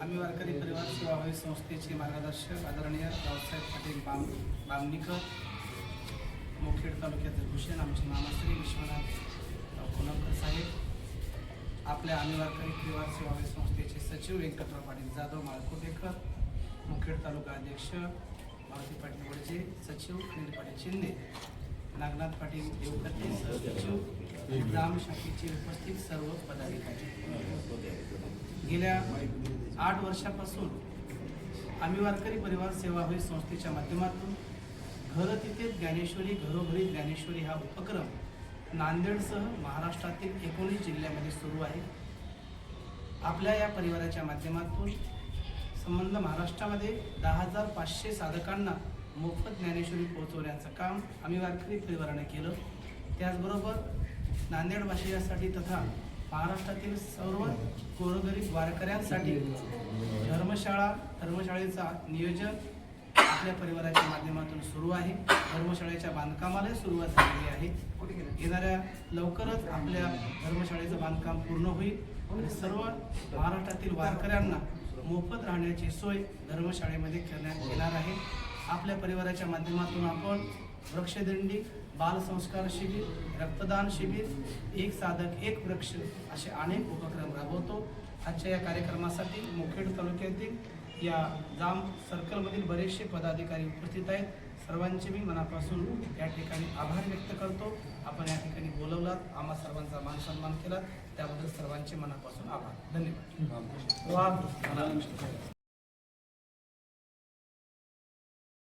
आम्ही वारकरी परिवार सेवाभावी संस्थेचे मार्गदर्शक आदरणीय रावसाहेब पाटील बामणीकर, मुखेड तालुक्याचे भूषण आमचे मामाश्री विश्वनाथ कोलमकर साहेब, आपल्या आम्ही वारकरी परिवार सेवाभावी संस्थेचे सचिव व्यंकटराव पाटील जाधव माळकोटेकर, मुखेड तालुका अध्यक्ष मारुती पाटील वडजे, सचिव अनिल पाटील शिंदे, नागनाथ पाटील देवकते सचिव, ग्राम शाखेचे उपस्थित सर्व पदाधिकारी, गेल्या 8 वर्षापासून आम्ही वारकरी परिवार सेवाभावी संस्थेच्या माध्यमातून घर तिथे ज्ञानेश्वरी घरोघरी ज्ञानेश्वरी हा उपक्रम नांदेडसह महाराष्ट्रातील 19 जिल्ह्यामध्ये सुरू आहे। आपल्या या परिवाराच्या माध्यमातून संबंध महाराष्ट्रामध्ये 10,500 साधकांना मोफत ज्ञानेश्वरी पोहोचवण्याचं काम आम्ही वारकरी परिवाराने केलं। त्याचबरोबर नांदेडवासियांसाठी तथा महाराष्ट्रातील सर्व गोरगरीब वारकऱ्यांसाठी धर्मशाळेचा नियोजन आपल्या परिवाराच्या माध्यमातून सुरू आहे। धर्मशाळेच्या बांधकामाला सुरुवात झालेली आहे। येणाऱ्या लवकरच आपल्या धर्मशाळेचं बांधकाम पूर्ण होईल आणि सर्व महाराष्ट्रातील वारकऱ्यांना मोफत राहण्याची सोय धर्मशाळेमध्ये करण्यात येणार आहे। आपल्या परिवाराच्या माध्यमातून आपण वृक्षदिंडी, बालसंस्कार शिबिर, रक्तदान शिबिर, एक साधक एक वृक्ष असे अनेक उपक्रम राबवतो। आजच्या या कार्यक्रमासाठी मुखेड तालुक्यातील या जाम सर्कलमधील बरेचसे पदाधिकारी उपस्थित आहेत। सर्वांचे मी मनापासून या ठिकाणी आभार व्यक्त करतो। आपण या ठिकाणी बोलवलात, आम्हा सर्वांचा मान सन्मान केला, त्याबद्दल सर्वांचे मनापासून आभार। धन्यवाद।